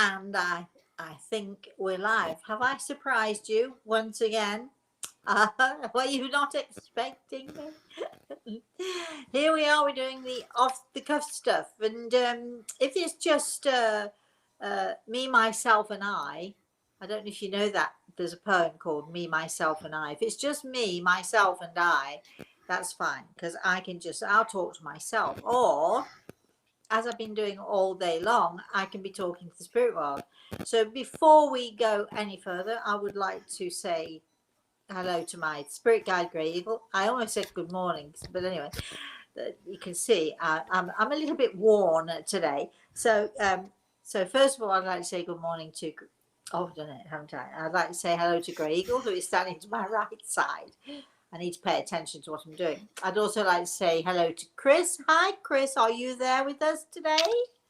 And I think we're live. Have I surprised you once again? Were you not expecting me? Here we are. We're doing the off-the-cuff stuff, and if it's just me, myself, and I don't know if you know that there's a poem called "Me, Myself, and I." If it's just me, myself, and I, that's fine because I'll talk to myself, or as I've been doing all day long, I can be talking to the spirit world. So before we go any further, I would like to say hello to my spirit guide, Grey Eagle. I almost said good morning, but anyway, you can see I'm a little bit worn today. So first of all, I'd like to say good morning to. Oh, I've done it, haven't I? I'd like to say hello to Grey Eagle, who is standing to my right side. I need to pay attention to what I'm doing. I'd also like to say hello to Chris. Hi, Chris. Are you there with us today?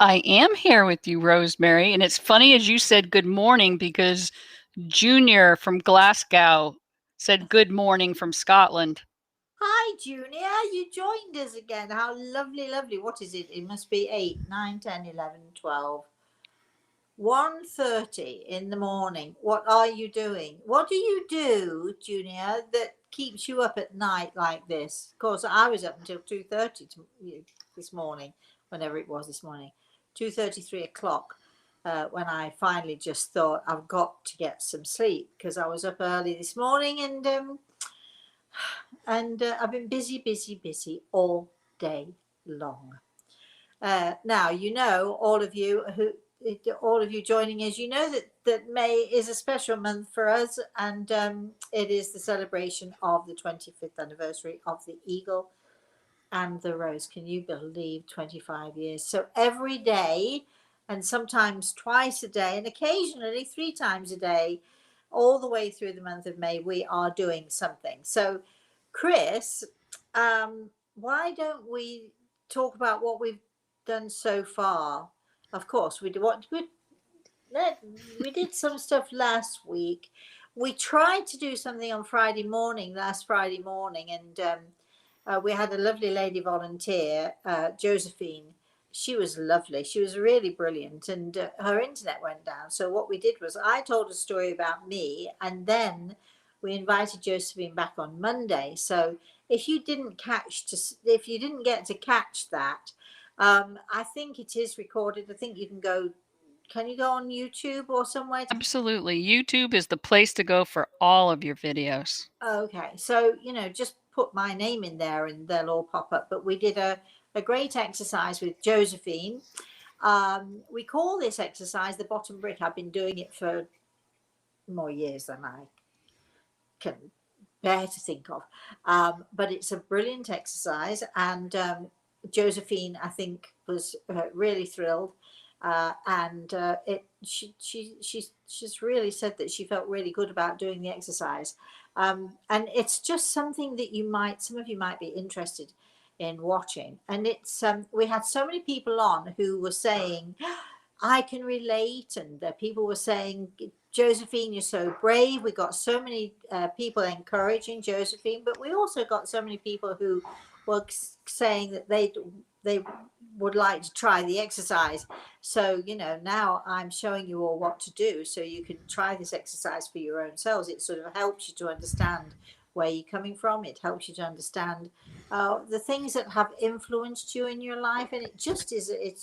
I am here with you, Rosemary. And it's funny as you said good morning because Junior from Glasgow said good morning from Scotland. Hi, Junior. You joined us again. How lovely, lovely. What is it? It must be 8, 9, 10, 11, 12. 1:30 in the morning. What are you doing? What do you do, Junior, that keeps you up at night like this? Of course, I was up until 2:30 this morning, whenever it was this morning, 2:30, 3 o'clock, when I finally just thought I've got to get some sleep because I was up early this morning and I've been busy all day long. Now, all of you joining us, that May is a special month for us, and it is the celebration of the 25th anniversary of the Eagle and the Rose. Can you believe 25 years? So every day, and sometimes twice a day, and occasionally 3 times a day, all the way through the month of May, we are doing something. So, Chris, why don't we talk about what we've done so far? Of course, we did some stuff last week. We tried to do something on last Friday morning, and we had a lovely lady volunteer, Josephine. She was lovely. She was really brilliant, and her internet went down. So what we did was I told a story about me, and then we invited Josephine back on Monday. So if you didn't get to catch that, I think it is recorded. I think you can go. Can you go on YouTube or somewhere? Absolutely. YouTube is the place to go for all of your videos. Okay, so just put my name in there and they'll all pop up. But we did a great exercise with Josephine. We call this exercise the bottom brick. I've been doing it for more years than I can bear to think of. But it's a brilliant exercise, and Josephine, I think, was really thrilled. She's really said that she felt really good about doing the exercise, and it's just something that some of you might be interested in watching. And it's we had so many people on who were saying, I can relate, and people were saying, Josephine, you're so brave. We got so many people encouraging Josephine, but we also got so many people who were saying that they would like to try the exercise. So now I'm showing you all what to do so you can try this exercise for your own selves. It sort of helps you to understand where you're coming from. It helps you to understand the things that have influenced you in your life, and it's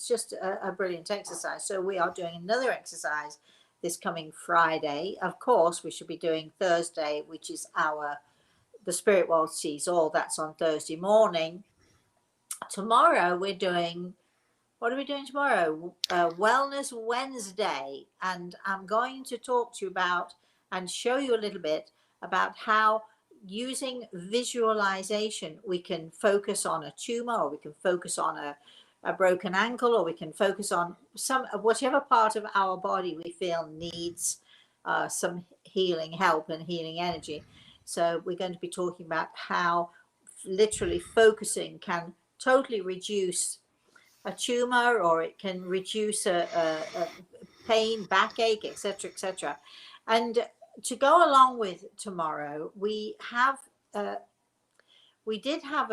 just a brilliant exercise. So we are doing another exercise this coming Friday. Of course, we should be doing Thursday, which is the Spirit World Sees All. That's on Thursday morning. Tomorrow we're doing, what are we doing tomorrow? Wellness Wednesday. And I'm going to talk to you about and show you a little bit about how using visualization we can focus on a tumor, or we can focus on a broken ankle, or we can focus on whatever part of our body we feel needs some healing help and healing energy. So we're going to be talking about how literally focusing can totally reduce a tumor, or it can reduce a pain, backache, etc. And to go along with tomorrow, we did have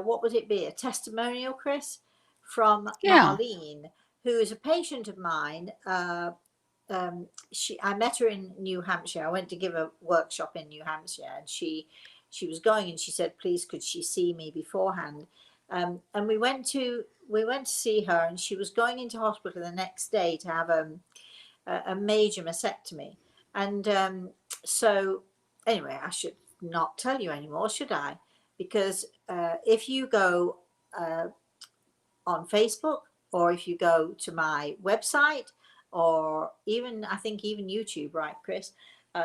what would it be, a testimonial, Chris, from Marlene, who is a patient of mine. I met her in New Hampshire. I went to give a workshop in New Hampshire, and she was going, and she said, please, could she see me beforehand? And we went to see her, and she was going into hospital the next day to have a major mastectomy. And so anyway, I should not tell you anymore, should I? Because if you go on Facebook, or if you go to my website, or even, I think even YouTube, right, Chris?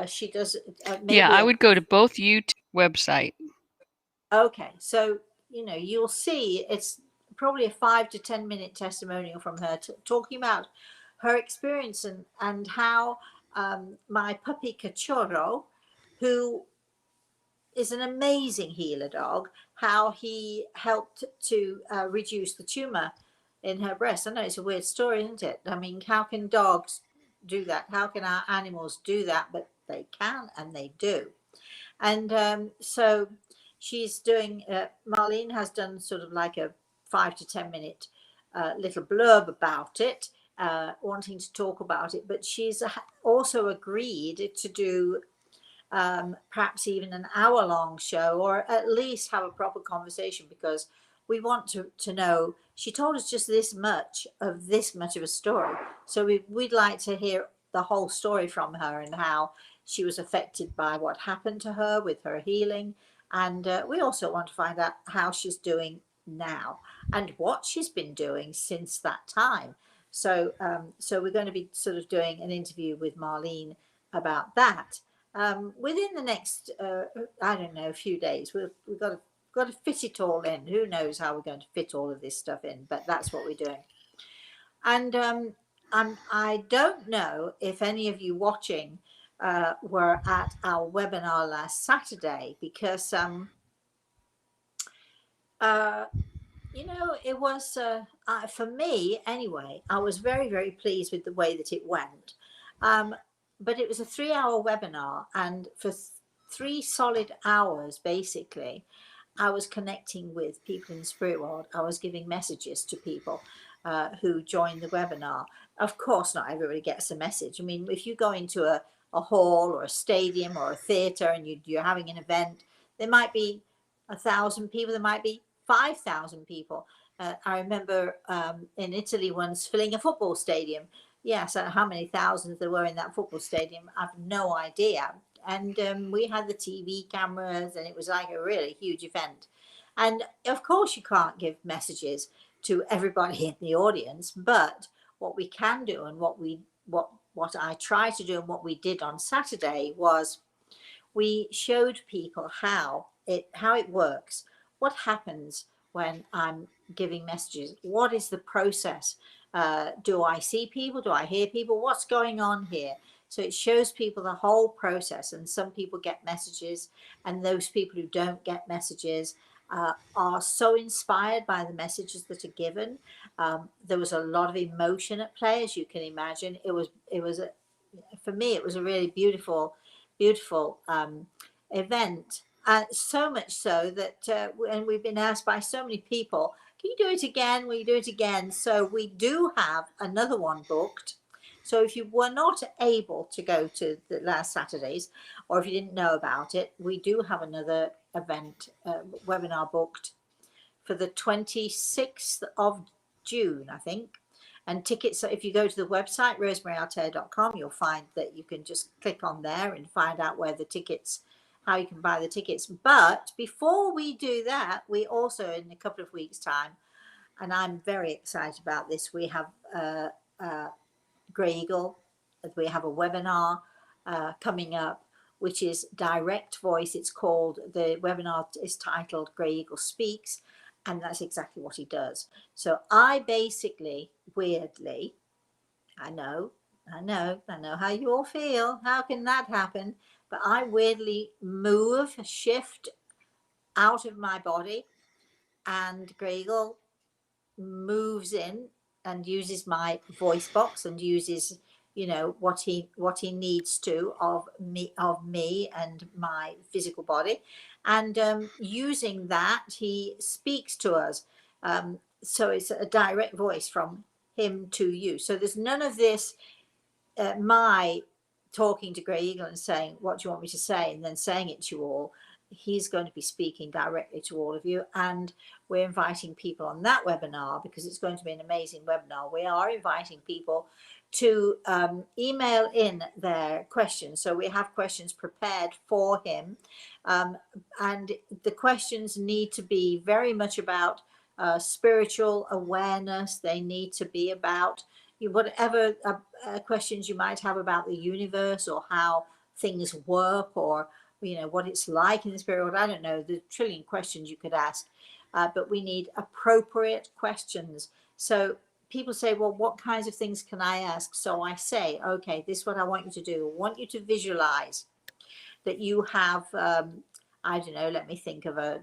She does. Maybe yeah, I would go to both YouTube website. Okay, so you'll see it's probably a 5 to 10 minute testimonial from her talking about her experience and how my puppy Cachorro, who is an amazing healer dog, how he helped to reduce the tumor in her breast. I know it's a weird story, isn't it? I mean, how can dogs do that? How can our animals do that? But they can, and they do. And so she's doing, Marlene has done sort of like a 5 to 10 minute little blurb about it, wanting to talk about it. But she's also agreed to do perhaps even an hour-long show, or at least have a proper conversation, because we want to know. She told us just this much of a story, so we'd like to hear the whole story from her, and how she was affected by what happened to her with her healing. And we also want to find out how she's doing now, and what she's been doing since that time. So we're going to be sort of doing an interview with Marlene about that within the next, I don't know, a few days. We've got to fit it all in. Who knows how we're going to fit all of this stuff in, but that's what we're doing. And I don't know if any of you watching were at our webinar last Saturday, because it was, for me anyway, I was very, very pleased with the way that it went. But it was a 3-hour webinar, and for 3 solid hours, basically, I was connecting with people in the spirit world. I was giving messages to people who joined the webinar. Of course, not everybody gets a message. I mean, if you go into a hall or a stadium or a theatre, and you're having an event, there might be 1,000 people, there might be 5,000 people. I remember in Italy once filling a football stadium. Yes, how many thousands there were in that football stadium, I've no idea. And we had the TV cameras, and it was like a really huge event. And of course, you can't give messages to everybody in the audience, but what we can do, and what I tried to do, and what we did on Saturday, was we showed people how it works, what happens when I'm giving messages, what is the process, do I see people, do I hear people, what's going on here. So it shows people the whole process, and some people get messages, and those people who don't get messages are so inspired by the messages that are given. There was a lot of emotion at play, as you can imagine. For me, it was a really beautiful event. So much so that, and we've been asked by so many people, can you do it again? Will you do it again? So we do have another one booked. So if you were not able to go to the last Saturdays, or if you didn't know about it, we do have another event, webinar booked for the 26th of June, I think. And tickets, if you go to the website, rosemaryaltea.com, you'll find that you can just click on there and find out where the tickets, how you can buy the tickets. But before we do that, we also, in a couple of weeks' time, and I'm very excited about this, we have Grey Eagle. We have a webinar coming up, which is direct voice. It's called, the webinar is titled Grey Eagle Speaks, and that's exactly what he does. So I basically, weirdly, I know how you all feel. How can that happen? But I weirdly shift out of my body, and Grey Eagle moves in and uses my voice box, and uses what he needs to of me and my physical body, and using that, he speaks to us. So it's a direct voice from him to you. So there's none of this, my talking to Grey Eagle and saying, what do you want me to say? And then saying it to you all. He's going to be speaking directly to all of you. And we're inviting people on that webinar, because it's going to be an amazing webinar. We are inviting people to email in their questions. So we have questions prepared for him. And the questions need to be very much about spiritual awareness. They need to be about whatever questions you might have about the universe, or how things work, or what it's like in the spirit world. I don't know, the trillion questions you could ask, but we need appropriate questions. So people say, well, what kinds of things can I ask? So I say, okay, this is what I want you to do. I want you to visualize that you have I don't know, let me think of a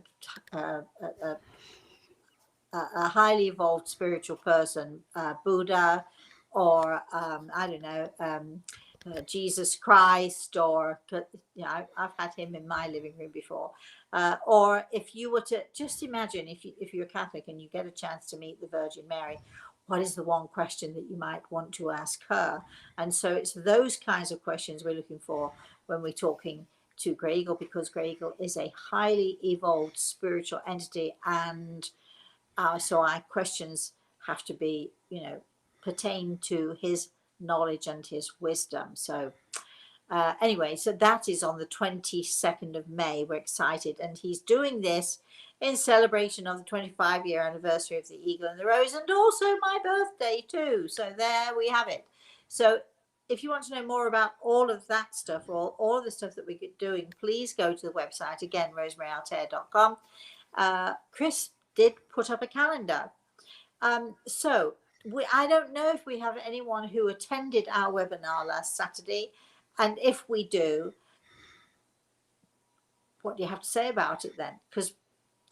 highly evolved spiritual person, Buddha, or I don't know, Jesus Christ, or I've had him in my living room before. Or if you were to just imagine, if you're Catholic and you get a chance to meet the Virgin Mary, what is the one question that you might want to ask her? And so it's those kinds of questions we're looking for when we're talking to Grey Eagle, because Grey Eagle is a highly evolved spiritual entity, and so our questions have to be, pertain to his knowledge and his wisdom. So anyway, so that is on the 22nd of May. We're excited. And he's doing this in celebration of the 25-year anniversary of the Eagle and the Rose, and also my birthday too. So there we have it. So if you want to know more about all of that stuff, or all of the stuff that we're doing, please go to the website, again, rosemaryaLtea.com. Chris did put up a calendar. So I don't know if we have anyone who attended our webinar last Saturday. And if we do, what do you have to say about it then? Because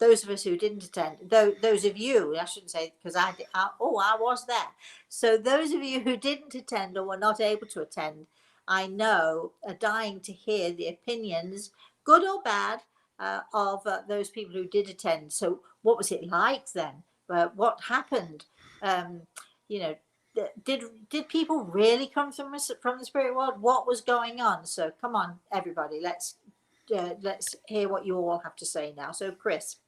those of us who didn't attend, those of you, I shouldn't say, because I was there. So those of you who didn't attend or were not able to attend, I know are dying to hear the opinions, good or bad, of those people who did attend. So what was it like then? What happened? Did people really come from the spirit world? What was going on? So come on, everybody, let's hear what you all have to say now. So Chris.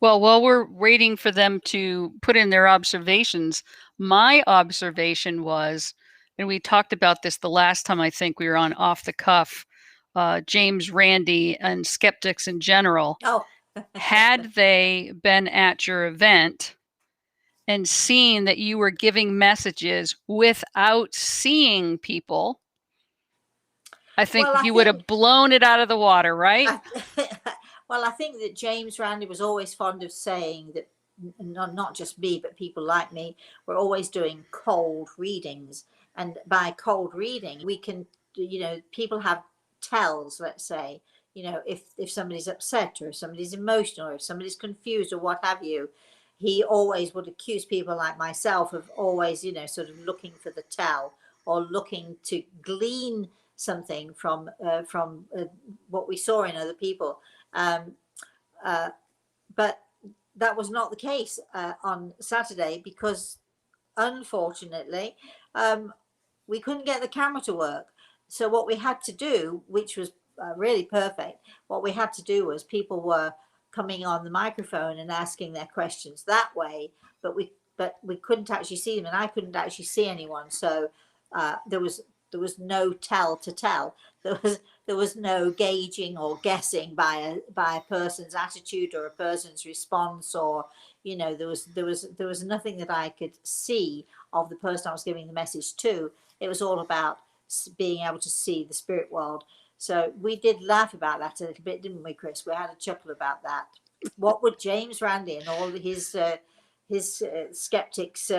Well, while we're waiting for them to put in their observations, my observation was, and we talked about this the last time I think we were on Off the Cuff, James Randi and skeptics in general. Oh. Had they been at your event and seen that you were giving messages without seeing people, I think you would have blown it out of the water, right? Well, I think that James Randi was always fond of saying that, not just me, but people like me, we're always doing cold readings. And by cold reading, we can, people have tells, let's say, if somebody's upset, or if somebody's emotional, or if somebody's confused, or what have you. He always would accuse people like myself of always, sort of looking for the tell, or looking to glean something from what we saw in other people. But that was not the case on Saturday, because unfortunately we couldn't get the camera to work. So what we had to do, which was really perfect, what we had to do was people were coming on the microphone and asking their questions that way, but we couldn't actually see them, and I couldn't actually see anyone. So there was no tell to tell. There was no gauging or guessing by a person's attitude or a person's response, or there was nothing that I could see of the person I was giving the message to. It was all about being able to see the spirit world. So we did laugh about that a little bit, didn't we, Chris? We had a chuckle about that. What would James Randi and all his skeptics,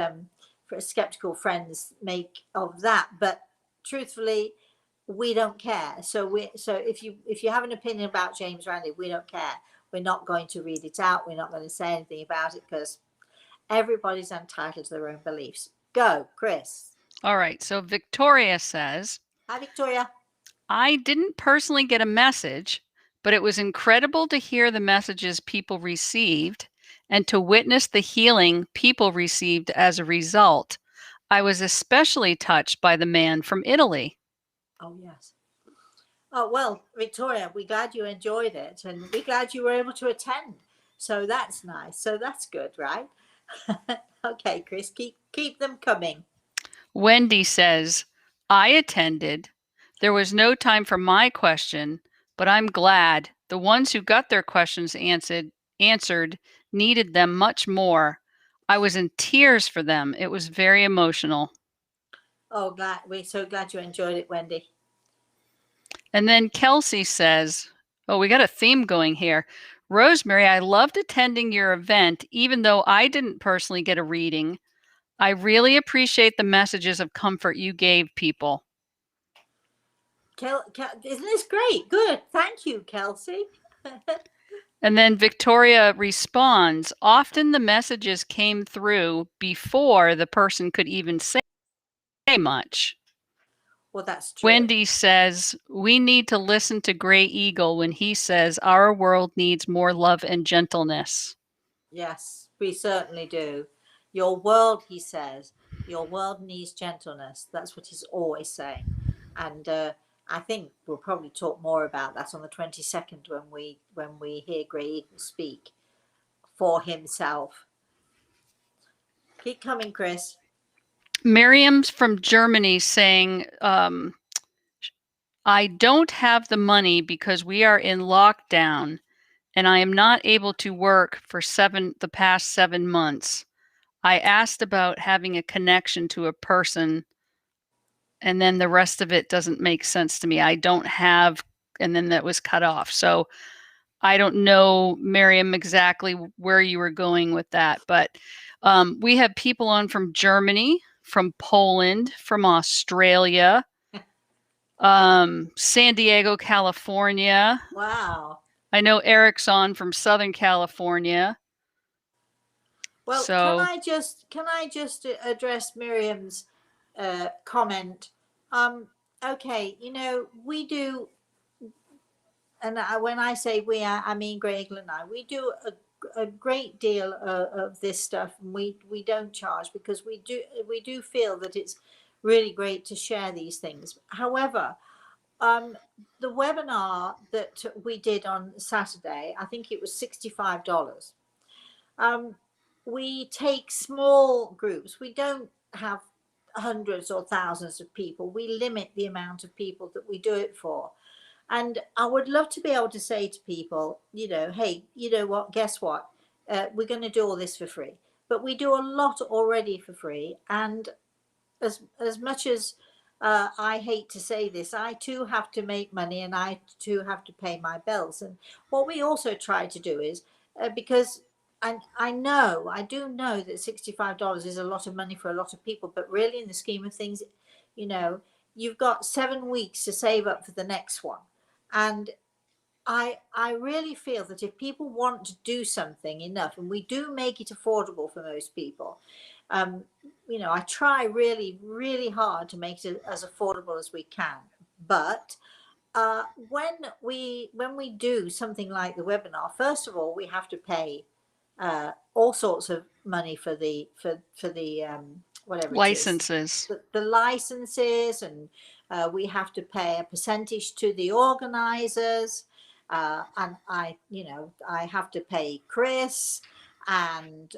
skeptical friends make of that? But truthfully, we don't care. So if you have an opinion about James Randi, we don't care. We're not going to read it out. We're not going to say anything about it, because everybody's entitled to their own beliefs. Go, Chris. All right. So Victoria says, hi, Victoria. I didn't personally get a message, but it was incredible to hear the messages people received and to witness the healing people received as a result. I was especially touched by the man from Italy. Oh, yes. Oh, well, Victoria, we're glad you enjoyed it, and we're glad you were able to attend. So that's nice. So that's good, right? Okay, Chris, keep them coming. Wendy says, I attended. There was no time for my question, but I'm glad the ones who got their questions answered needed them much more. I was in tears for them. It was very emotional. Oh, we're so glad you enjoyed it, Wendy. And then Kelsey says, oh, we got a theme going here. Rosemary, I loved attending your event, even though I didn't personally get a reading. I really appreciate the messages of comfort you gave people. Isn't this great? Good. Thank you, Kelsey. And then Victoria responds, often the messages came through before the person could even say much. Well, that's true. Wendy says, we need to listen to Gray Eagle when he says our world needs more love and gentleness. Yes, we certainly do. Your world, he says, your world needs gentleness. That's what he's always saying. And I think we'll probably talk more about that on the 22nd when we hear Grey Eagle speak for himself. Keep coming, Chris. Miriam's from Germany saying, I don't have the money because we are in lockdown and I am not able to work for the past 7 months. I asked about having a connection to a person, and then the rest of it doesn't make sense to me. I don't have, and then that was cut off. So I don't know, Miriam, exactly where you were going with that, but we have people on from Germany, from Poland, from Australia, San Diego, California. Wow. I know Eric's on from Southern California. Well, So can I just address Miriam's comment? Okay, we do, and when I say we, I mean Greg and I. We do a great deal of this stuff, and we don't charge because we do feel that it's really great to share these things. However, the webinar that we did on Saturday, I think it was $65. We take small groups. We don't have hundreds or thousands of people. We limit the amount of people that we do it for. And I would love to be able to say to people, hey, you know what, guess what? We're going to do all this for free. But we do a lot already for free. And as much as I hate to say this, I too have to make money and I too have to pay my bills. And what we also try to do is because I do know that $65 is a lot of money for a lot of people, but really in the scheme of things, you've got 7 weeks to save up for the next one. And I really feel that if people want to do something enough, and we do make it affordable for most people, I try really, really hard to make it as affordable as we can. But when we do something like the webinar, first of all, we have to pay all sorts of money for the whatever licenses. it is, the licenses, and we have to pay a percentage to the organizers, and I have to pay Chris, and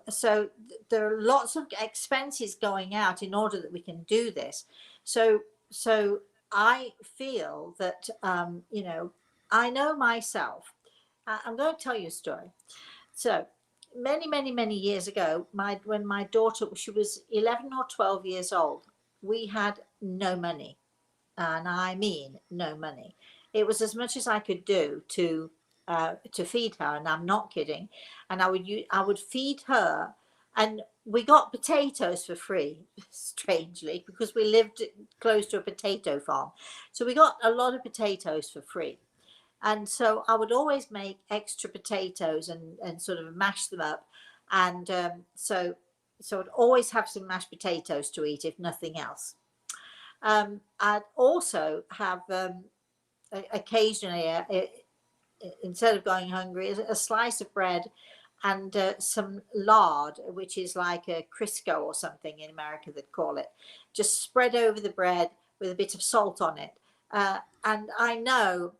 so there are lots of expenses going out in order that we can do this. So I feel that I know myself. I'm going to tell you a story. So many years ago, when my daughter, she was 11 or 12 years old, we had no money, and I mean no money. It was as much as I could do to feed her, and I'm not kidding. And I would feed her, and we got potatoes for free, strangely, because we lived close to a potato farm. So we got a lot of potatoes for free. And so I would always make extra potatoes and sort of mash them up. And so I'd always have some mashed potatoes to eat, if nothing else. I'd also have occasionally, instead of going hungry, a slice of bread some lard, which is like a Crisco or something in America they'd call it, just spread over the bread with a bit of salt on it. And I know,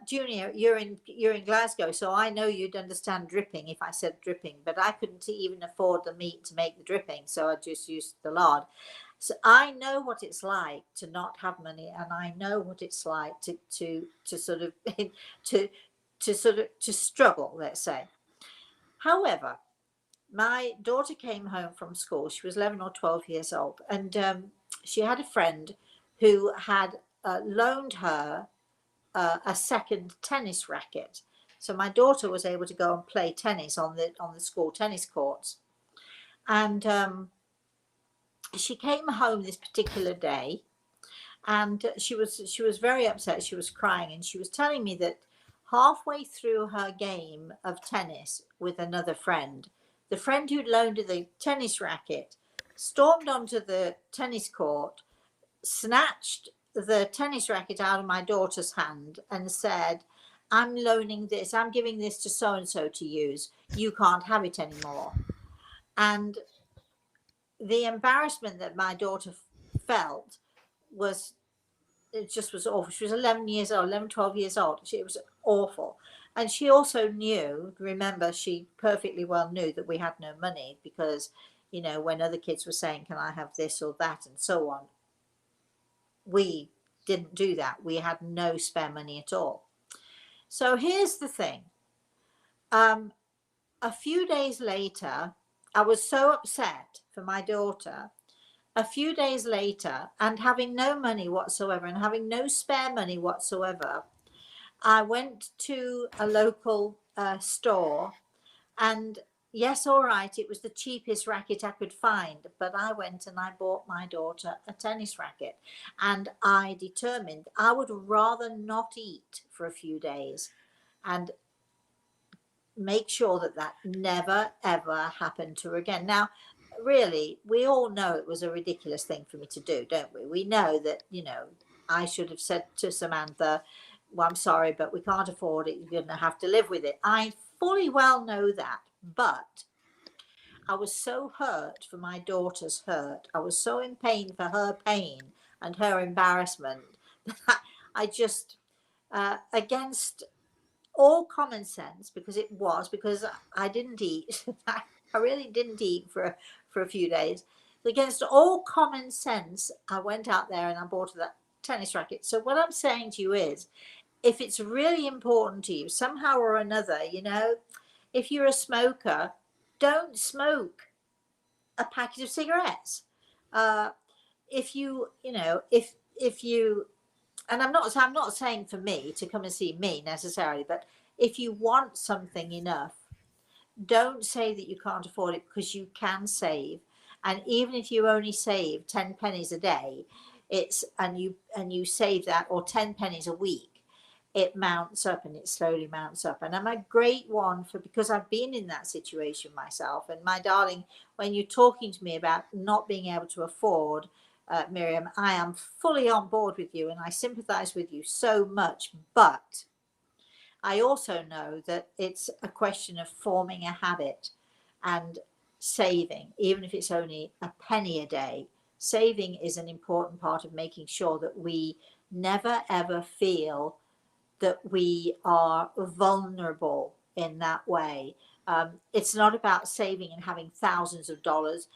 Junior, you're in Glasgow, so I know you'd understand dripping if I said dripping, but I couldn't even afford the meat to make the dripping, so I just used the lard. So I know what it's like to not have money, and I know what it's like to sort of to struggle, let's say. However, my daughter came home from school. She was 11 or 12 years old, and she had a friend who had loaned her a second tennis racket. So my daughter was able to go and play tennis on the school tennis courts. And she came home this particular day, and she was very upset. She was crying, and she was telling me that halfway through her game of tennis with another friend, the friend who'd loaned her the tennis racket stormed onto the tennis court, snatched the tennis racket out of my daughter's hand and said, "I'm loaning this, I'm giving this to so and so to use. You can't have it anymore." And the embarrassment that my daughter felt was, it just was awful. She was 11 years old, 11, 12 years old. It was awful. And she also knew, remember, she perfectly well knew that we had no money because, you know, when other kids were saying, "Can I have this or that?" and so on, we didn't do that. We had no spare money at all. So here's the thing. A few days later, I was so upset for my daughter. A few days later, and having no money whatsoever and having no spare money whatsoever, I went to a local store, and yes, all right, it was the cheapest racket I could find, but I went and I bought my daughter a tennis racket, and I determined I would rather not eat for a few days and make sure that that never ever happened to her again. Now, really, we all know it was a ridiculous thing for me to do, don't we? We know that, you know, I should have said to Samantha, "Well, I'm sorry, but we can't afford it. You're going to have to live with it." I fully well know that, but I was so hurt for my daughter's hurt. I was so in pain for her pain and her embarrassment that I just, against all common sense, because I didn't eat. I really didn't eat for a few days. Against all common sense, I went out there and I bought her that tennis racket. So what I'm saying to you is, if it's really important to you somehow or another, you know, if you're a smoker, don't smoke a packet of cigarettes. If you, you know, if you, and I'm not saying for me to come and see me necessarily, but if you want something enough, don't say that you can't afford it, because you can save. And even if you only save 10 pennies a day, and you save that, or 10 pennies a week, it mounts up, and it slowly mounts up. And I'm a great one for, because I've been in that situation myself. And my darling, when you're talking to me about not being able to afford, Miriam, I am fully on board with you, and I sympathize with you so much. But I also know that it's a question of forming a habit and saving, even if it's only a penny a day. Saving is an important part of making sure that we never ever feel that we are vulnerable in that way. It's not about saving and having thousands of dollars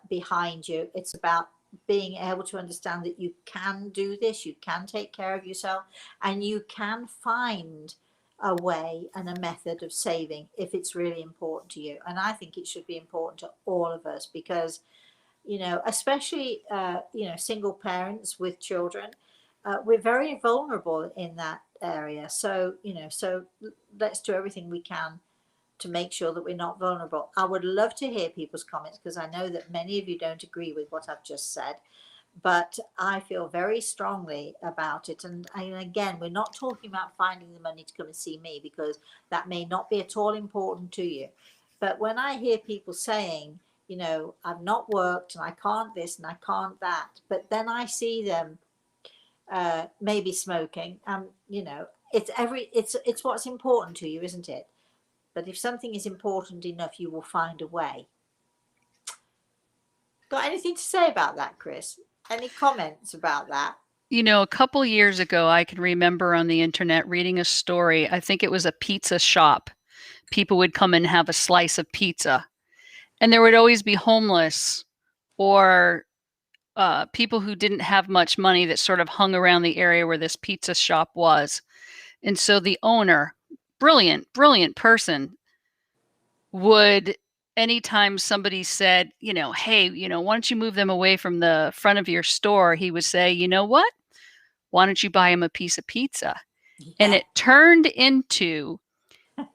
behind you. It's about being able to understand that you can do this, you can take care of yourself, and you can find a way and a method of saving if it's really important to you. And I think it should be important to all of us, because, you know, especially, you know, single parents with children, we're very vulnerable in that area. So, you know, so let's do everything we can to make sure that we're not vulnerable. I would love to hear people's comments, because I know that many of you don't agree with what I've just said, but I feel very strongly about it. And again, we're not talking about finding the money to come and see me, because that may not be at all important to you. But when I hear people saying, you know, I've not worked and I can't this and I can't that, but then I see them maybe smoking, you know, it's what's important to you, isn't it? But if something is important enough, you will find a way. Got anything to say about that, Chris? Any comments about that? You know, a couple years ago, I can remember on the internet reading a story. I think it was a pizza shop. People would come and have a slice of pizza, and there would always be homeless or people who didn't have much money that sort of hung around the area where this pizza shop was. And so the owner, brilliant, brilliant person, would, anytime somebody said, hey, why don't you move them away from the front of your store? He would say, you know what? Why don't you buy him a piece of pizza? And Yeah. it turned into,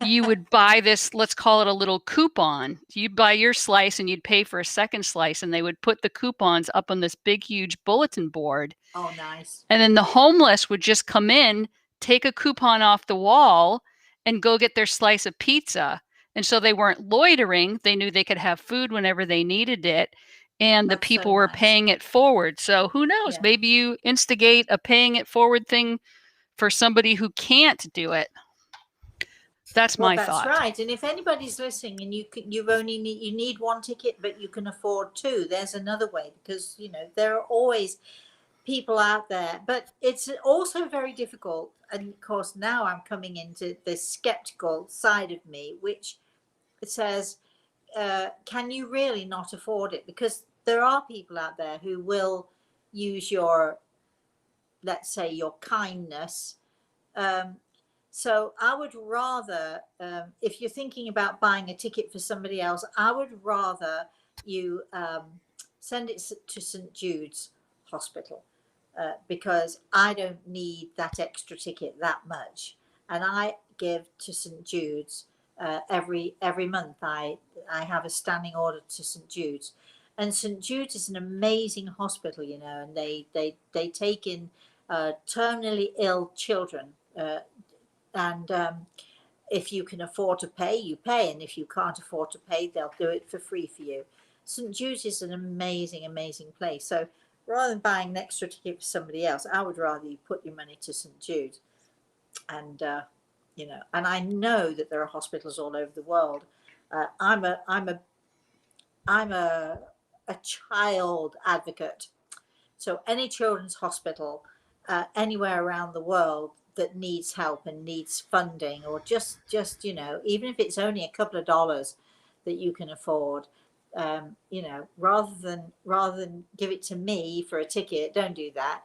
you would buy this, let's call it a little coupon. You'd buy your slice and you'd pay for a second slice, and they would put the coupons up on this big, huge bulletin board. Oh, nice. And then the homeless would just come in, take a coupon off the wall, and go get their slice of pizza. And so they weren't loitering. They knew they could have food whenever they needed it. And the That's so people were nice. paying it forward. So who knows? Yeah. Maybe you instigate a paying it forward thing for somebody who can't do it. That's Well, my that's thought. right. And if anybody's listening and you need one ticket, but you can afford two, there's another way, because there are always people out there. But it's also very difficult. And of course, now I'm coming into the skeptical side of me, which says, can you really not afford it? Because there are people out there who will use your, let's say, your kindness. So I would rather, if you're thinking about buying a ticket for somebody else, I would rather you send it to St. Jude's Hospital, because I don't need that extra ticket that much. And I give to St. Jude's every month. I have a standing order to St. Jude's. And St. Jude's is an amazing hospital, and they take in terminally ill children. And if you can afford to pay, you pay. And if you can't afford to pay, they'll do it for free for you. St. Jude's is an amazing, amazing place. So rather than buying an extra ticket for somebody else, I would rather you put your money to St. Jude's. And, and I know that there are hospitals all over the world. I'm a child advocate. So any children's hospital anywhere around the world that needs help and needs funding, or just even if it's only a couple of dollars that you can afford, rather than give it to me for a ticket, don't do that.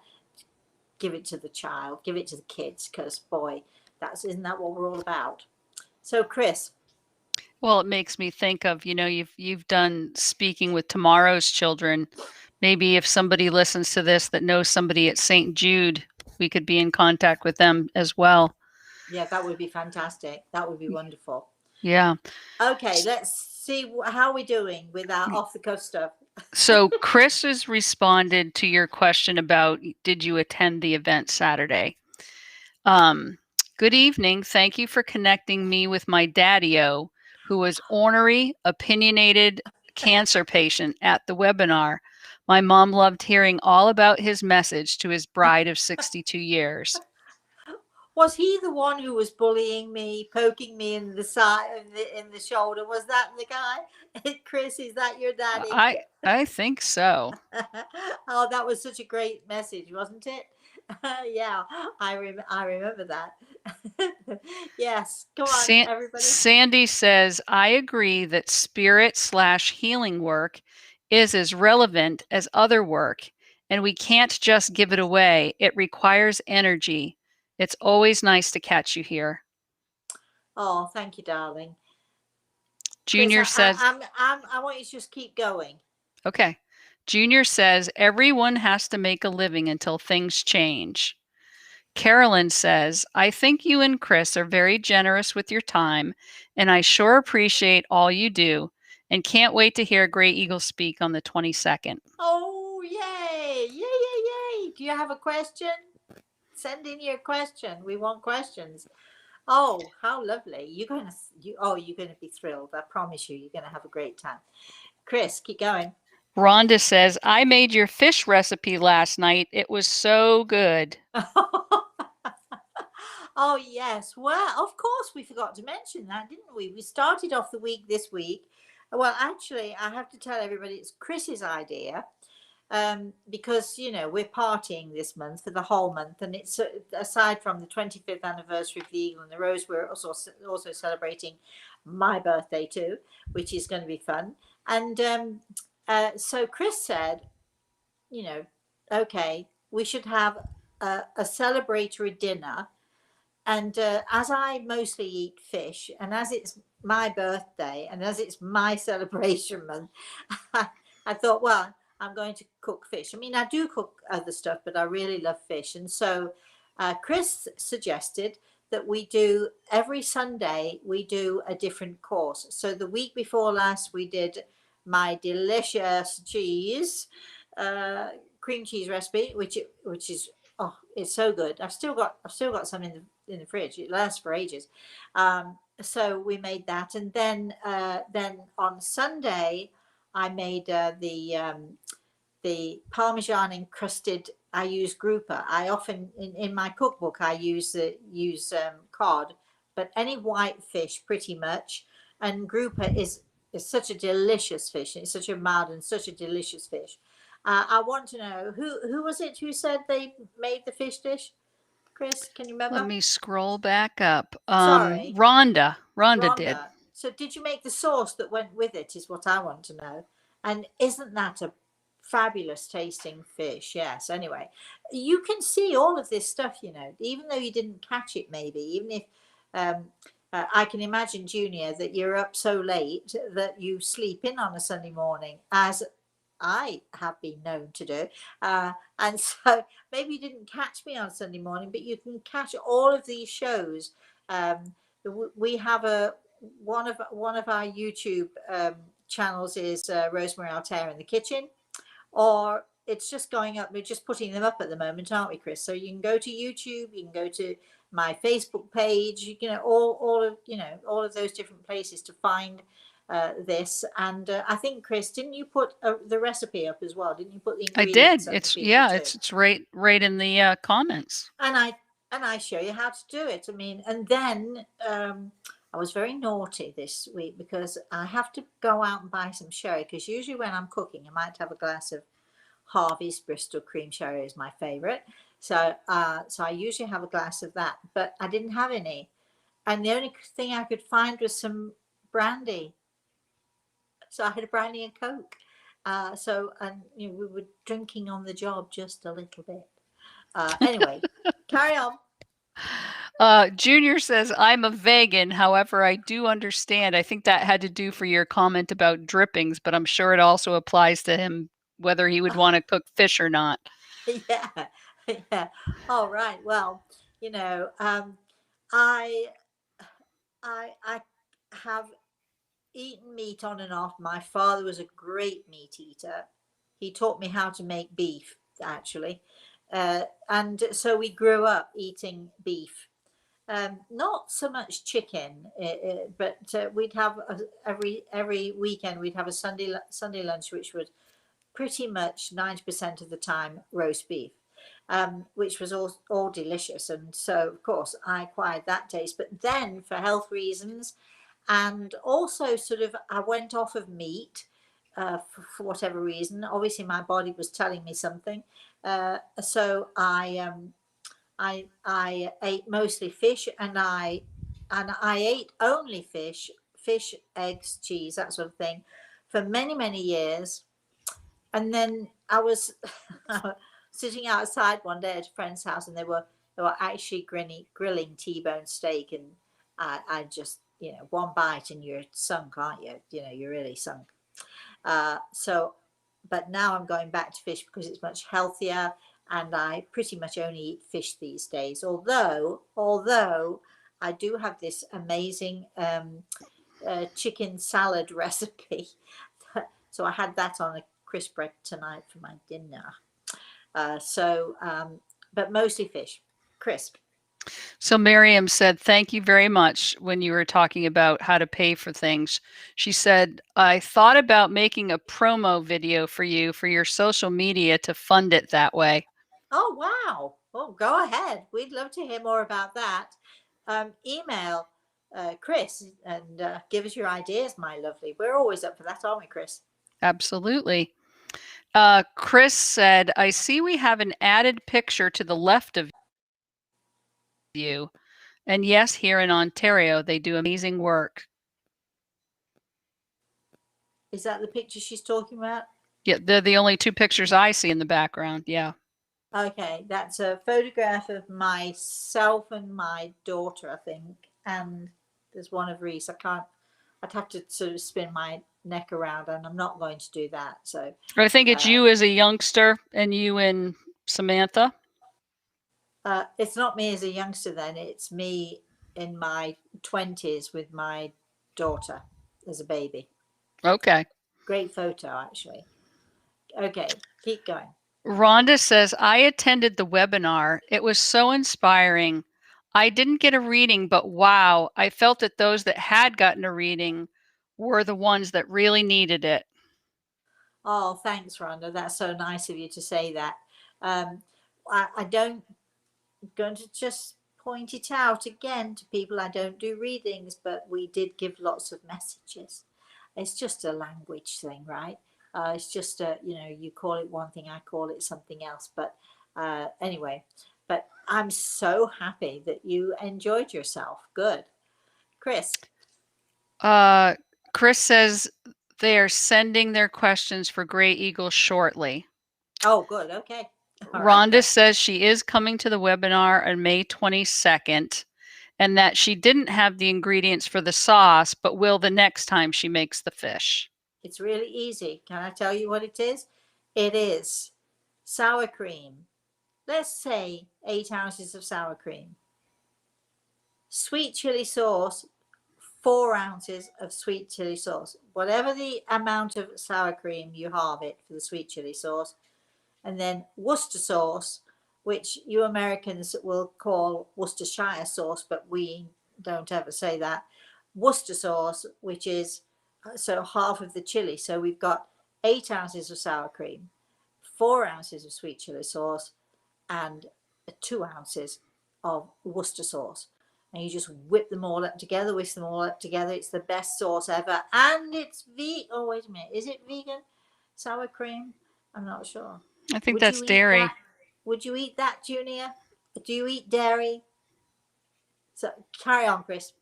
Give it to the child, give it to the kids, because boy, isn't that what we're all about? So Chris. Well, it makes me think of, you've done speaking with tomorrow's children. Maybe if somebody listens to this that knows somebody at St. Jude, we could be in contact with them as well. Yeah, that would be fantastic. That would be wonderful. Yeah. Okay, let's see how we're doing with our off the cuff stuff. So Chris has responded to your question about, did you attend the event Saturday? Good evening. Thank you for connecting me with my daddy-o, who was ornery, opinionated cancer patient at the webinar. My mom loved hearing all about his message to his bride of 62 years. Was he the one who was bullying me, poking me in the side, in the shoulder? Was that the guy? Chris, is that your daddy? I think so. Oh, that was such a great message, wasn't it? Yeah, I remember that. Yes, come on, everybody. Sandy says, I agree that spirit/healing work is as relevant as other work, and we can't just give it away. It requires energy. It's always nice to catch you here. Oh, thank you, darling. Junior Chris, says, I want you to just keep going. Okay. Junior says, everyone has to make a living until things change. Carolyn says, I think you and Chris are very generous with your time, and I sure appreciate all you do, and can't wait to hear Grey Eagle speak on the 22nd. Oh, yay! Yay, yay, yay! Do you have a question? Send in your question. We want questions. Oh, how lovely. You're going to be thrilled. I promise you, you're going to have a great time. Chris, keep going. Rhonda says, I made your fish recipe last night. It was so good. Oh, yes. Well, of course, we forgot to mention that, didn't we? We started off the week this week. Well, actually, I have to tell everybody it's Chris's idea, because we're partying this month for the whole month, and it's aside from the 25th anniversary of the Eagle and the Rose, we're also celebrating my birthday too, which is going to be fun. And so Chris said, okay, we should have a celebratory dinner. And as I mostly eat fish, and as it's my birthday, and as it's my celebration month, I thought, well, I'm going to cook fish. I mean, I do cook other stuff, but I really love fish. And so Chris suggested that we do every Sunday, we do a different course. So the week before last, we did my delicious cheese, cream cheese recipe, which is, oh, it's so good. I've still got some in the fridge. It lasts for ages. So we made that, and then on Sunday I made the Parmesan encrusted. I use grouper. I often in my cookbook I use cod, but any white fish pretty much. And grouper is such a delicious fish. It's such a mild and such a delicious fish. I want to know who was it who said they made the fish dish? Chris, can you Let remember? me scroll back up. Sorry, Rhonda did. Rhonda. So did you make the sauce that went with it is what I want to know. And isn't that a fabulous tasting fish? Yes. Anyway, you can see all of this stuff, even though you didn't catch it, maybe, even if I can imagine, Junior, that you're up so late that you sleep in on a Sunday morning, as I have been known to do. And so maybe you didn't catch me on Sunday morning, but you can catch all of these shows. We have one of our YouTube channels is Rosemary Altea in the kitchen, or it's just going up. We're just putting them up at the moment, aren't we, Chris? So you can go to YouTube, you can go to my Facebook page, all of those different places to find this. And I think, Chris, didn't you put the recipe up as well? Didn't you put the I did. ingredients up for It's people too? it's right in the comments. And I show you how to do it. I mean, and then I was very naughty this week because I have to go out and buy some sherry, because usually when I'm cooking I might have a glass of Harvey's Bristol cream sherry is my favorite. So I usually have a glass of that, but I didn't have any. And the only thing I could find was some brandy. So I had a brandy and Coke. And we were drinking on the job just a little bit. Anyway, carry on. Junior says, I'm a vegan. However, I do understand. I think that had to do for your comment about drippings, but I'm sure it also applies to him whether he would want to cook fish or not. Yeah, yeah. All right. Well, I I have eaten meat on and off. My father was a great meat eater. He taught me how to make beef, actually, and so we grew up eating beef. Not so much chicken, but we'd have every weekend we'd have a Sunday lunch, which would pretty much 90% of the time roast beef, which was all delicious. And so, of course, I acquired that taste. But then, for health reasons, and also sort of, I went off of meat for whatever reason. Obviously, my body was telling me something. So I ate mostly fish, and I ate only fish, eggs, cheese, that sort of thing, for many years. And then I was sitting outside one day at a friend's house, and they were actually grilling T-bone steak, and I just, one bite and you're sunk, aren't you? You're really sunk. But now I'm going back to fish because it's much healthier, and I pretty much only eat fish these days. Although I do have this amazing chicken salad recipe. So I had that on a crisp bread tonight for my dinner. But mostly fish, crisp. So Miriam said, thank you very much when you were talking about how to pay for things. She said, I thought about making a promo video for you for your social media to fund it that way. Oh, wow. Oh, go ahead. We'd love to hear more about that. Email Chris and give us your ideas, my lovely. We're always up for that, aren't we, Chris? Absolutely. Chris said, I see we have an added picture to the left of you. And yes, here in Ontario, they do amazing work. Is that the picture she's talking about? Yeah, they're the only two pictures I see in the background. Yeah. Okay, that's a photograph of myself and my daughter, I think. And there's one of Reese. I'd have to sort of spin my neck around, and I'm not going to do that. So I think it's you as a youngster and you and Samantha. it's not me as a youngster then, it's me in my 20s with my daughter as a baby. Okay. Great photo, actually. Okay, keep going. Rhonda says, I attended the webinar. It was so inspiring. I didn't get a reading, but wow, I felt that those that had gotten a reading were the ones that really needed it. Oh, thanks, Rhonda. That's so nice of you to say that. I don't going to just point it out again to people. I don't do readings, but we did give lots of messages. It's just a language thing, right? It's just a, you call it one thing, I call it something else. But anyway, but I'm so happy that you enjoyed yourself. Good. Chris. Chris says they are sending their questions for Gray Eagle shortly. Oh, good. Okay. All Rhonda right, says she is coming to the webinar on May 22nd and that she didn't have the ingredients for the sauce, but will the next time she makes the fish. it's really easy. Can I tell you what it is? It is sour cream. Let's say 8 ounces of sour cream. Sweet chili sauce, 4 ounces of sweet chili sauce. Whatever the amount of sour cream you have it for the sweet chili sauce. And then Worcester sauce, which you Americans will call Worcestershire sauce, but we don't ever say that. Worcester sauce, which is so half of the chili. So we've got 8 ounces of sour cream, 4 ounces of sweet chili sauce, and 2 ounces of Worcester sauce. And you just whisk them all up together. It's the best sauce ever. And it's vegan. Oh, wait a minute. Is it vegan? Sour cream? I'm not sure. I think Would that's you eat dairy. that? Would you eat that, Junior? Do you eat dairy? So carry on, Chris.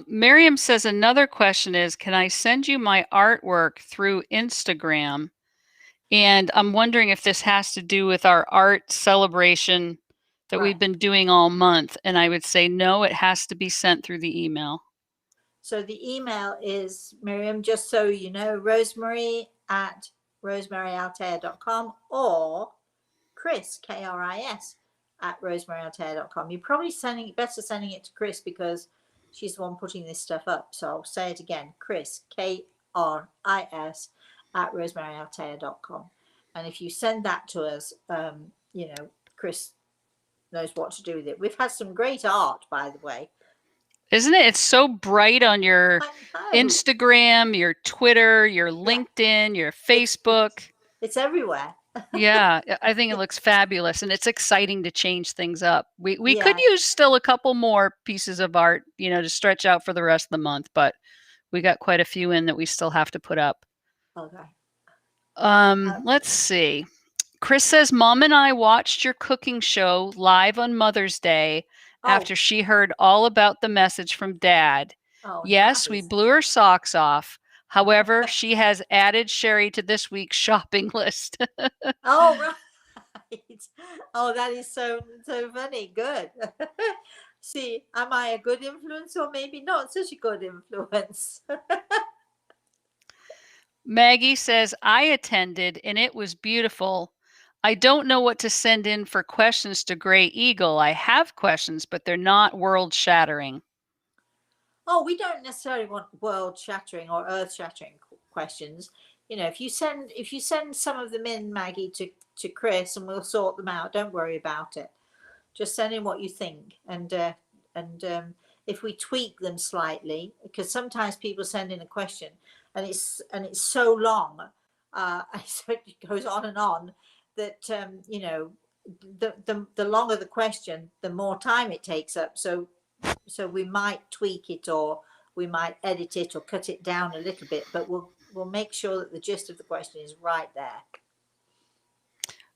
Miriam says another question is, can I send you my artwork through Instagram? And I'm wondering if this has to do with our art celebration that we've been doing all month. And I would say, no, it has to be sent through the email. So the email is, Miriam, just so you know, Rosemary at rosemaryaltea.com or Chris, Kris, at rosemaryaltea.com. You're probably better sending it to Chris because she's the one putting this stuff up. So I'll say it again, Chris, Kris, at rosemaryaltea.com. And if you send that to us, Chris knows what to do with it. We've had some great art, by the way. Isn't it? It's so bright on your Instagram, your Twitter, your LinkedIn, your Facebook. It's everywhere. Yeah, I think it looks fabulous, and it's exciting to change things up. We could use still a couple more pieces of art, to stretch out for the rest of the month, but we got quite a few in that we still have to put up. Okay. Let's see. Chris says, Mom and I watched your cooking show live on Mother's Day after she heard all about the message from Dad. Oh, yes, nice. we blew her socks off. However, she has added Sherry to this week's shopping list. Oh, right. Oh, that is so funny. Good. See, am I a good influence or maybe not such a good influence? Maggie says, I attended and it was beautiful. I don't know what to send in for questions to Gray Eagle. I have questions, but they're not world shattering. Oh, we don't necessarily want world shattering or earth shattering questions. If you send some of them in, Maggie, to Chris, and we'll sort them out. Don't worry about it. Just send in what you think, and if we tweak them slightly, because sometimes people send in a question and it's so long, so it goes on and on that the longer the question, the more time it takes up. So we might tweak it, or we might edit it or cut it down a little bit, but we'll make sure that the gist of the question is right there.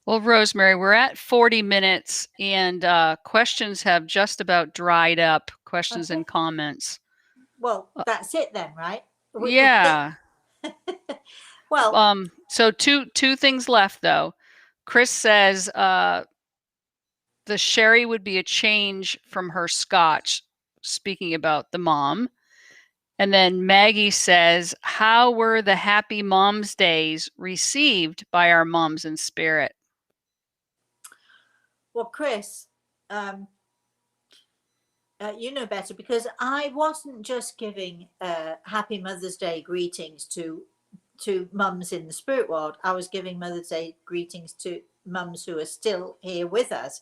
Well, Rosemary, we're at 40 minutes and questions have just about dried up, questions and comments. Well, that's it then, right? Yeah. Well, so two things left though. Chris says the sherry would be a change from her scotch, speaking about the mom. And then Maggie says, how were the Happy Moms Days received by our moms in spirit? well, Chris, you know better, because I wasn't just giving Happy Mother's Day greetings to mums in the spirit world. I was giving Mother's Day greetings to mums who are still here with us.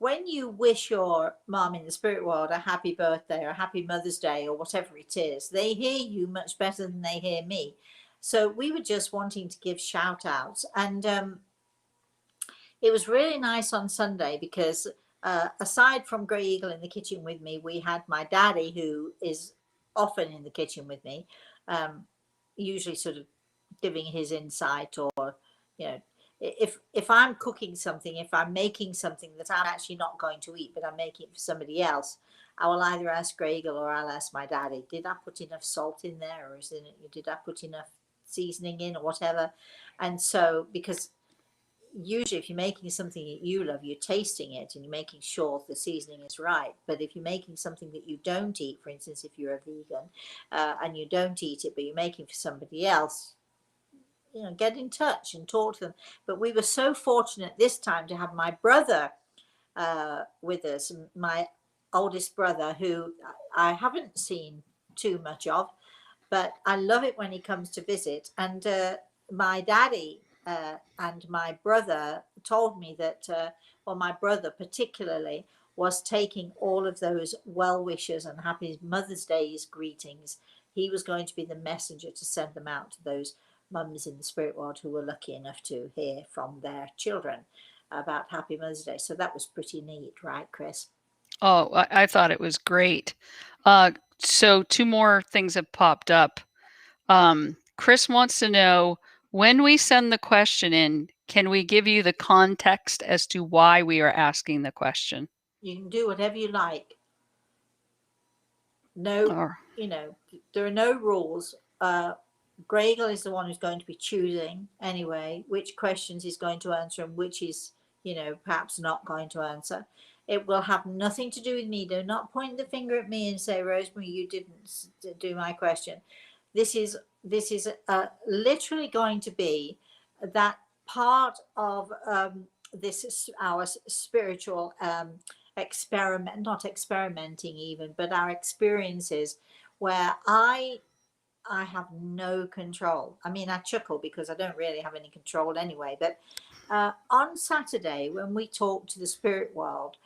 When you wish your mom in the spirit world a happy birthday or a happy Mother's Day or whatever it is, they hear you much better than they hear me. So we were just wanting to give shout outs. And it was really nice on Sunday because aside from Grey Eagle in the kitchen with me, we had my daddy, who is often in the kitchen with me, usually sort of giving his insight, or, you know, if I'm cooking something, if I'm making something that I'm actually not going to eat, but I'm making it for somebody else, I will either ask Grey Eagle or I'll ask my daddy, did I put enough salt in there, or did I put enough seasoning in, or whatever? And so, because usually if you're making something that you love, you're tasting it and you're making sure the seasoning is right. But if you're making something that you don't eat, for instance, if you're a vegan and you don't eat it, but you're making for somebody else, you know, get in touch and talk to them. But we were so fortunate this time to have my brother with us, my oldest brother, who I haven't seen too much of, but I love it when he comes to visit. And my daddy and my brother told me that, well, my brother particularly was taking all of those well wishes and happy Mother's Day's greetings. He was going to be the messenger to send them out to those mums in the spirit world who were lucky enough to hear from their children about Happy Mother's Day. So that was pretty neat, right, Chris? Oh, I thought it was great. So two more things have popped up. Chris wants to know, when we send the question in, can we give you the context as to why we are asking the question? You can do whatever you like. No, you know, there are no rules. Grey Eagle is the one who's going to be choosing anyway which questions he's going to answer and which is, you know, perhaps not going to answer. It will have nothing to do with me. Do not point the finger at me and say, Rosemary, you didn't do my question. This is literally going to be that part of this our spiritual experiment, not experimenting even, but our experiences, where I have no control. I mean, I chuckle because I don't really have any control anyway. But on Saturday, when we talked to the spirit world,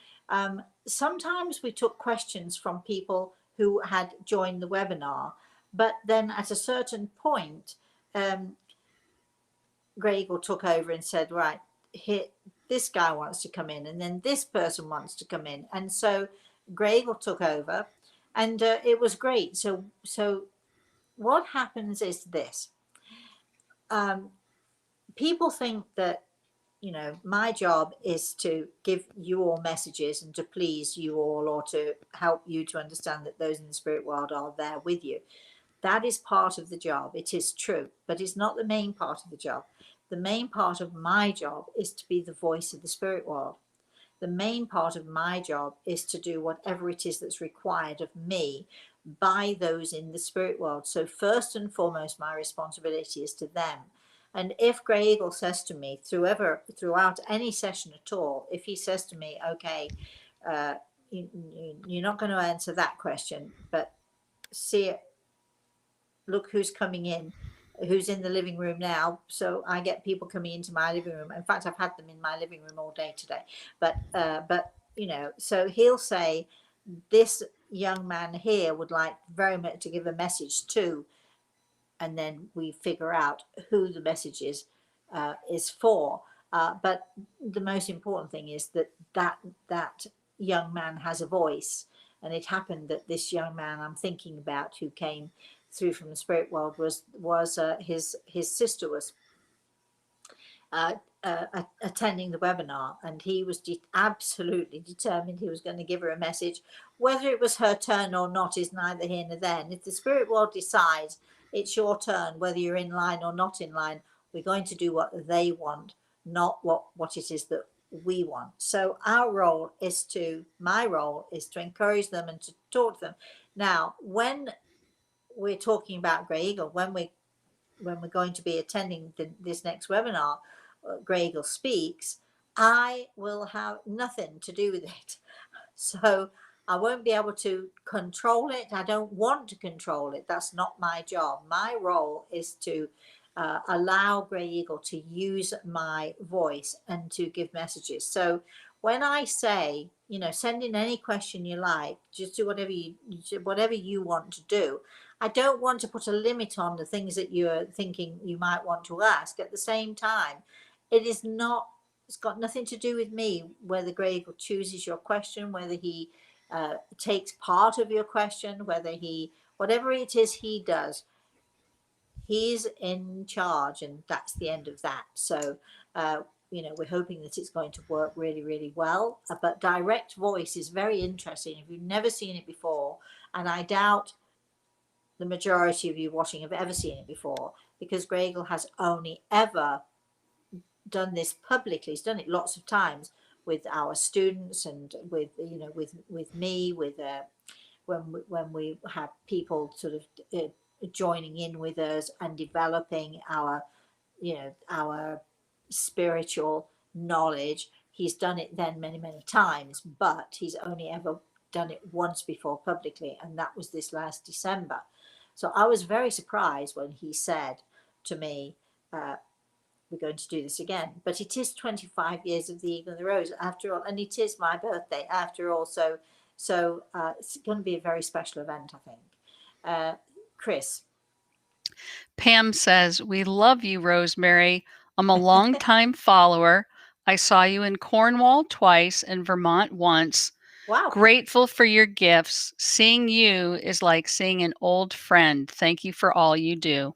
sometimes we took questions from people who had joined the webinar. But then at a certain point, Grey Eagle took over and said, right, here, this guy wants to come in, and then this person wants to come in. And so Grey Eagle took over, and it was great. So what happens is this. People think that, you know, my job is to give you all messages and to please you all, or to help you to understand that those in the spirit world are there with you. That is part of the job. It is true, but it's not the main part of the job. The main part of my job is to be the voice of the spirit world. The main part of my job is to do whatever it is that's required of me by those in the spirit world. So first and foremost, my responsibility is to them. And if Grey Eagle says to me throughout any session at all, if he says to me, okay, you're not going to answer that question, but see it, look who's coming in, who's in the living room now. So I get people coming into my living room. In fact, I've had them in my living room all day today. But you know, so he'll say, this young man here would like very much to give a message to, and then we figure out who the message is for. But the most important thing is that young man has a voice. And it happened that this young man I'm thinking about, who came through from the spirit world, was his sister was uh, attending the webinar, and he was absolutely determined he was going to give her a message. Whether it was her turn or not is neither here nor there. And if the spirit world decides it's your turn, whether you're in line or not in line, we're going to do what they want, not what it is that we want. So my role is to encourage them and to talk to them. Now, when we're talking about Grey Eagle, when we're going to be attending this next webinar, Grey Eagle Speaks, I will have nothing to do with it. So I won't be able to control it. I don't want to control it. That's not my job. My role is to allow Grey Eagle to use my voice and to give messages. So when I say, send in any question you like, just do whatever you want to do. I don't want to put a limit on the things that you're thinking you might want to ask. At the same time, it's got nothing to do with me whether Grey Eagle chooses your question, whether he takes part of your question, whatever it is he does, he's in charge, and that's the end of that. So, we're hoping that it's going to work really, really well. But direct voice is very interesting. If you've never seen it before, and I doubt the majority of you watching have ever seen it before, because Grey Eagle has only ever done this publicly. He's done it lots of times with our students and with me, when we have people sort of joining in with us and developing our spiritual knowledge. He's done it then many, many times, but he's only ever done it once before publicly, and that was this last December. So I was very surprised when he said to me, we're going to do this again. But it is 25 years of the Eagle and the Rose after all, and it is my birthday after all. So it's going to be a very special event, I think. Chris. Pam says, "We love you, Rosemary. I'm a longtime follower. I saw you in Cornwall twice and Vermont once. Wow. Grateful for your gifts. Seeing you is like seeing an old friend. Thank you for all you do."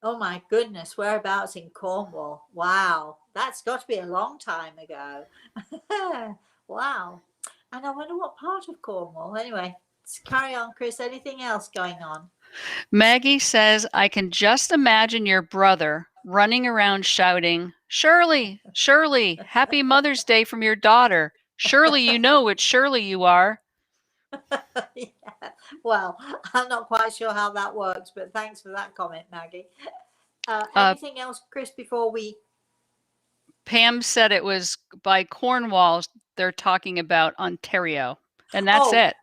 Oh my goodness, whereabouts in Cornwall? Wow, that's got to be a long time ago. Wow. And I wonder what part of Cornwall. Anyway, let's carry on, Chris. Anything else going on? Maggie says, "I can just imagine your brother running around shouting, 'Shirley, Shirley, happy Mother's Day from your daughter. Surely you know which Shirley you are.'" Yeah. Well, I'm not quite sure how that works, but thanks for that comment, Maggie. Anything else, Chris, before we... Pam said it was by Cornwall. They're talking about Ontario, and that's it.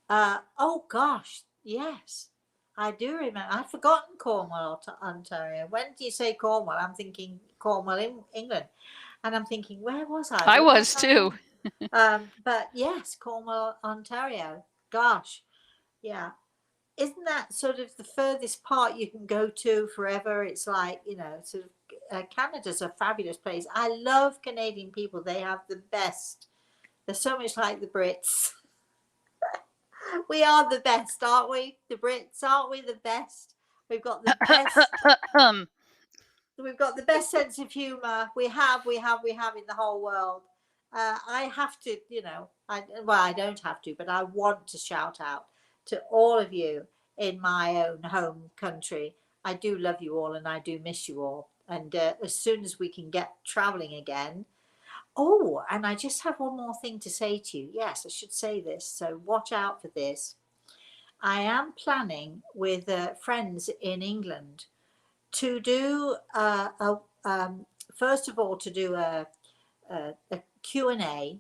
Oh gosh, yes, I do remember. I've forgotten Cornwall, Ontario. When you say Cornwall, I'm thinking Cornwall, England, and I'm thinking, where was I? I was too. But yes, Cornwall, Ontario. Gosh, yeah. Isn't that sort of the furthest part you can go to forever? It's like, sort of Canada's a fabulous place. I love Canadian people. They have the best. They're so much like the Brits. We are the best, aren't we? The Brits, aren't we the best? We've got the best. We've got the best sense of humor. We have in the whole world. I have to, I don't have to, but I want to shout out to all of you in my own home country. I do love you all, and I do miss you all. And as soon as we can get traveling again. Oh, and I just have one more thing to say to you. Yes, I should say this. So watch out for this. I am planning with friends in England to do first of all, to do a Q&A,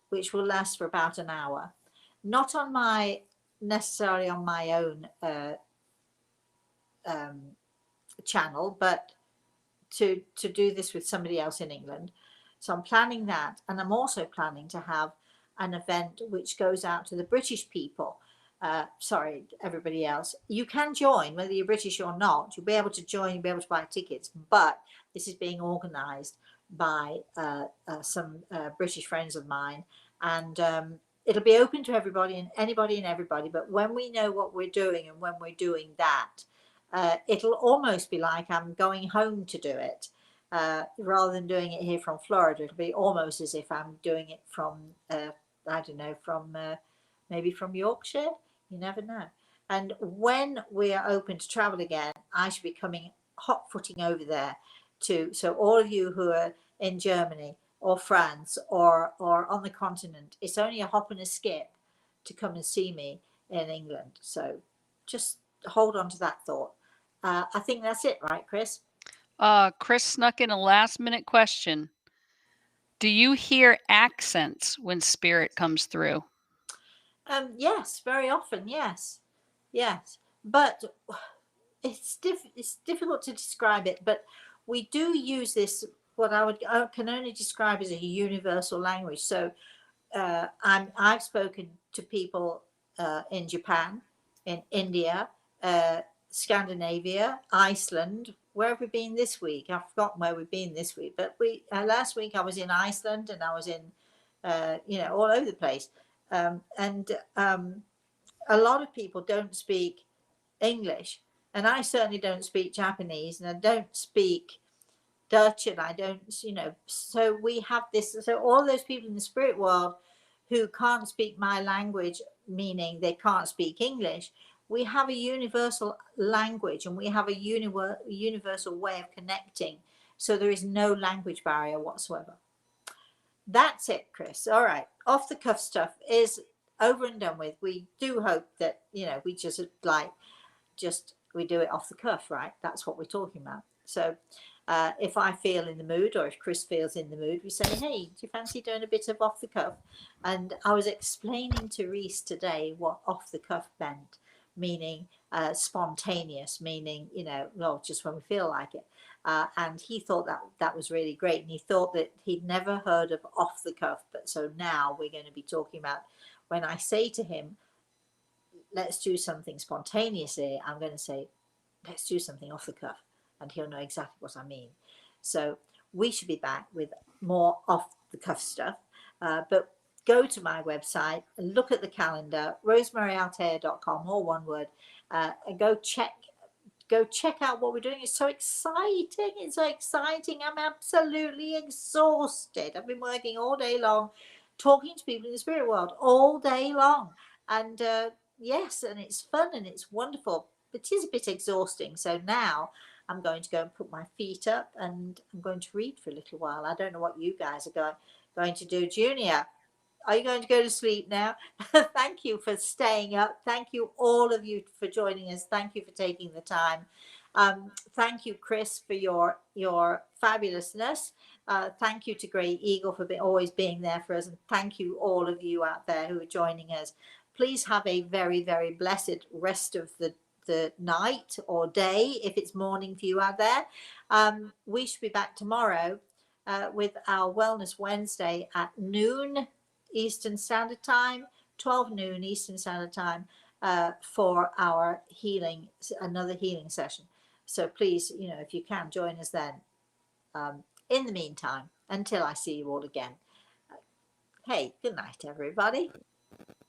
which will last for about an hour, not necessarily on my own channel, but to do this with somebody else in England. So I'm planning that, and I'm also planning to have an event which goes out to the British people. sorry, everybody else, you can join, whether you're British or not. You'll be able to join, you'll be able to buy tickets, but this is being organised by some British friends of mine, and it'll be open to everybody and anybody and everybody. But when we know what we're doing and when we're doing that, it'll almost be like I'm going home to do it. Rather than doing it here from Florida, it'll be almost as if I'm doing it from, I don't know, from maybe from Yorkshire. You never know. And when we are open to travel again, I should be coming hot footing over there too. So all of you who are in Germany or France or on the continent, it's only a hop and a skip to come and see me in England. So just hold on to that thought. I think that's it, right, Chris? Chris snuck in a last minute question. Do you hear accents when spirit comes through? Yes, very often. Yes, yes. But it's difficult to describe it. But we do use this, what I can only describe as a universal language. So I've spoken to people in Japan, in India, Scandinavia, Iceland. Where have we been this week? I've forgotten where we've been this week. But we last week I was in Iceland, and I was in all over the place. And a lot of people don't speak English, and I certainly don't speak Japanese, and I don't speak Dutch, and I don't, so we have this. So all those people in the spirit world who can't speak my language, meaning they can't speak English, we have a universal language, and we have a universal way of connecting. So there is no language barrier whatsoever. That's it, Chris. All right. Off the cuff stuff is over and done with. We do hope that, we just we do it off the cuff, right? That's what we're talking about. So if I feel in the mood, or if Chris feels in the mood, we say, hey, do you fancy doing a bit of off the cuff? And I was explaining to Reese today what off the cuff meant, meaning spontaneous, meaning, well, just when we feel like it. And he thought that was really great. And he thought that he'd never heard of off the cuff. But so now we're going to be talking about, when I say to him, let's do something spontaneously, I'm going to say, let's do something off the cuff, and he'll know exactly what I mean. So we should be back with more off the cuff stuff. But go to my website and look at the calendar, rosemaryaltea.com, all one word, and go check out what we're doing. It's so exciting. It's so exciting. I'm absolutely exhausted. I've been working all day long, talking to people in the spirit world all day long. And yes, and it's fun and it's wonderful. It is a bit exhausting. So now I'm going to go and put my feet up, and I'm going to read for a little while. I don't know what you guys are going to do. Junior, are you going to go to sleep now? Thank you for staying up. Thank you, all of you, for joining us. Thank you for taking the time. Thank you, Chris, for your fabulousness. Thank you to Grey Eagle for always being there for us. And thank you, all of you out there who are joining us. Please have a very, very blessed rest of the night or day, if it's morning for you out there. We should be back tomorrow with our Wellness Wednesday at noon Eastern Standard Time, 12 noon Eastern Standard Time, for our another healing session. So please, if you can, join us then. In the meantime, until I see you all again, hey, good night, everybody.